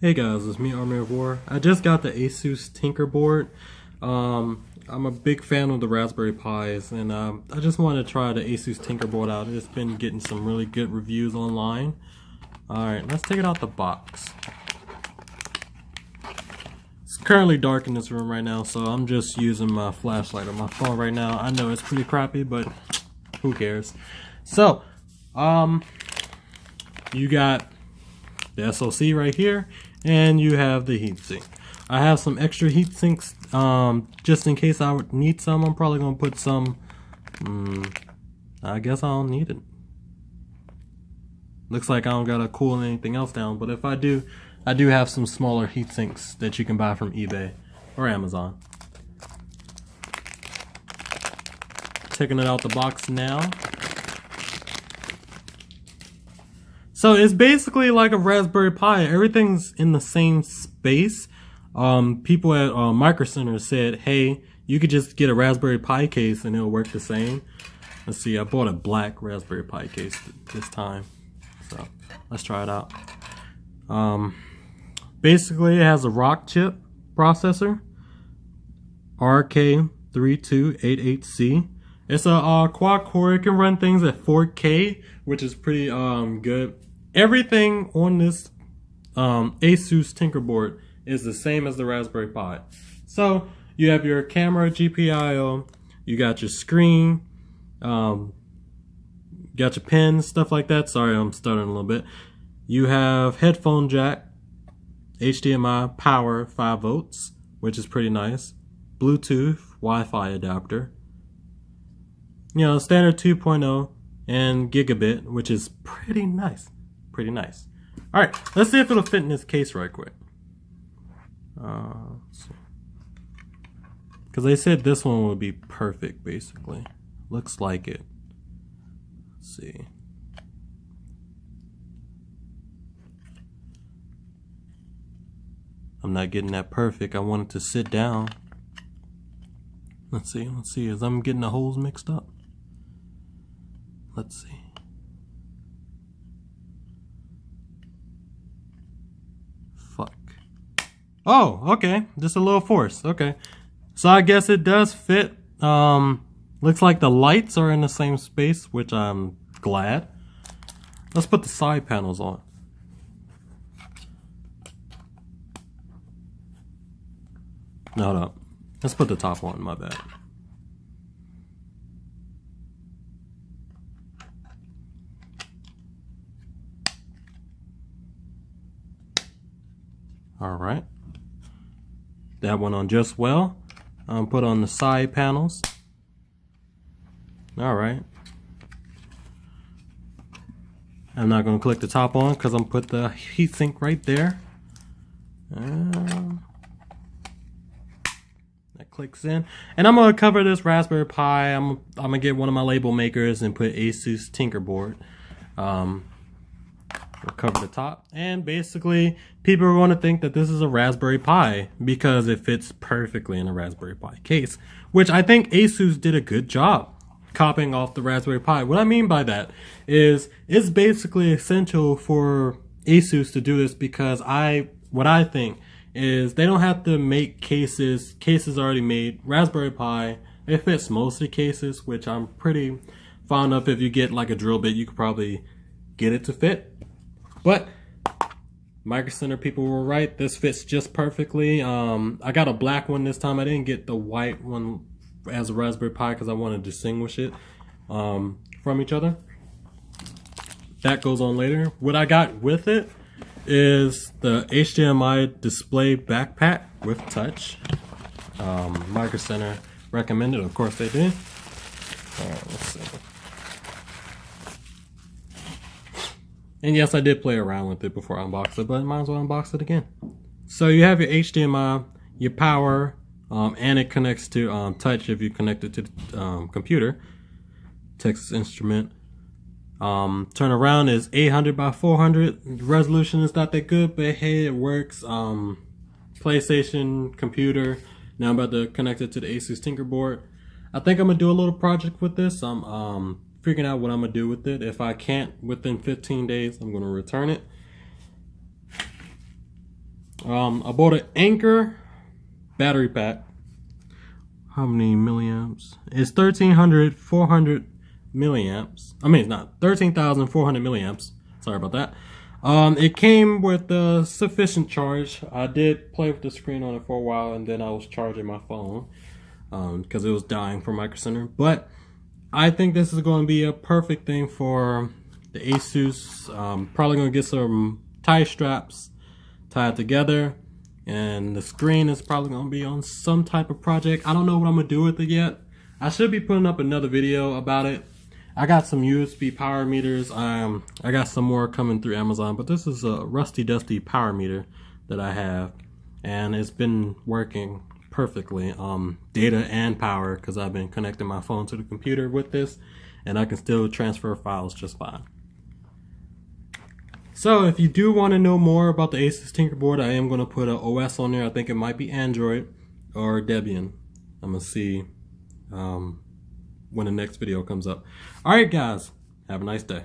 Hey guys, it's me, Army of War. I just got the ASUS Tinker board. I'm a big fan of the Raspberry Pis, and I just wanted to try the ASUS Tinker board out. It's been getting some really good reviews online. Alright, let's take it out the box. It's currently dark in this room right now, so I'm just using my flashlight on my phone right now. I know it's pretty crappy, but who cares? So, you got the SoC right here, and you have the heatsink. I have some extra heat sinks just in case I would need some. I'm probably gonna put some. I guess I don't need it. Looks like I don't gotta cool anything else down, but if I do, I do have some smaller heat sinks that you can buy from eBay or Amazon. Taking it out the box now. So it's basically like a Raspberry Pi. Everything's in the same space. People at Micro Center said, hey, you could just get a Raspberry Pi case and it'll work the same. Let's see, I bought a black Raspberry Pi case this time. So let's try it out. Basically it has a rock chip processor, RK3288C. It's a quad core. It can run things at 4K, which is pretty good. Everything on this ASUS Tinker board is the same as the Raspberry Pi. So you have your camera, GPIO, you got your screen, got your pins, stuff like that. Sorry, I'm stuttering a little bit. You have headphone jack, HDMI, power, 5 volts, which is pretty nice. Bluetooth, Wi-Fi adapter. You know, standard 2.0 and gigabit, which is pretty nice. Pretty nice. Alright, let's see if it'll fit in this case right quick. Because they said this one would be perfect, basically. Looks like it. Let's see. I'm not getting that perfect. I want it to sit down. Let's see, as I'm getting the holes mixed up. Let's see. Fuck. Oh, okay. Just a little force. Okay. So I guess it does fit. Looks like the lights are in the same space, which I'm glad. Let's put the side panels on. No. Let's put the top on, my bad. Alright. That went on just well. Put on the side panels. Alright. I'm not going to click the top on because I'm put the heatsink right there. That clicks in. And I'm going to cover this Raspberry Pi. I'm going to get one of my label makers and put ASUS Tinker board. We'll cover the top, and basically people are going to think that this is a Raspberry Pi because it fits perfectly in a Raspberry Pi case, which I think ASUS did a good job copying off the Raspberry Pi. What I mean by that is it's basically essential for ASUS to do this because what I think is they don't have to make cases already made. Raspberry Pi, it fits most of the cases, which I'm pretty fond of. If you get like a drill bit, you could probably get it to fit. But Micro Center people were right. This fits just perfectly. I got a black one this time. I didn't get the white one as a Raspberry Pi because I want to distinguish it from each other. That goes on later. What I got with it is the HDMI display backpack with touch. Micro Center recommended. Of course they did. Alright, let's see. And yes, I did play around with it before I unboxed it, but I might as well unbox it again. So you have your HDMI, your power, and it connects to touch if you connect it to the computer. Texas Instrument. Turn around is 800 by 400. The resolution is not that good, but hey, it works. PlayStation, computer. Now I'm about to connect it to the ASUS Tinker board. I think I'm gonna do a little project with this. I'm figuring out what I'm gonna do with it. If I can't within 15 days, I'm gonna return it. I bought an Anchor battery pack. How many milliamps? It's 400 milliamps. I mean, it's not 13,400 milliamps. Sorry about that. It came with a sufficient charge. I did play with the screen on it for a while, and then I was charging my phone because it was dying for Micro Center. But I think this is going to be a perfect thing for the ASUS. Probably going to get some tie straps tied together, and the screen is probably going to be on some type of project. I don't know what I'm going to do with it yet. I should be putting up another video about it. I got some USB power meters. I got some more coming through Amazon, but this is a rusty dusty power meter that I have, and it's been working perfectly, data and power, because I've been connecting my phone to the computer with this, and I can still transfer files just fine. So if you do want to know more about the ASUS Tinkerboard, I am going to put an OS on there. I think it might be Android or Debian. I'm going to see when the next video comes up. Alright guys, have a nice day.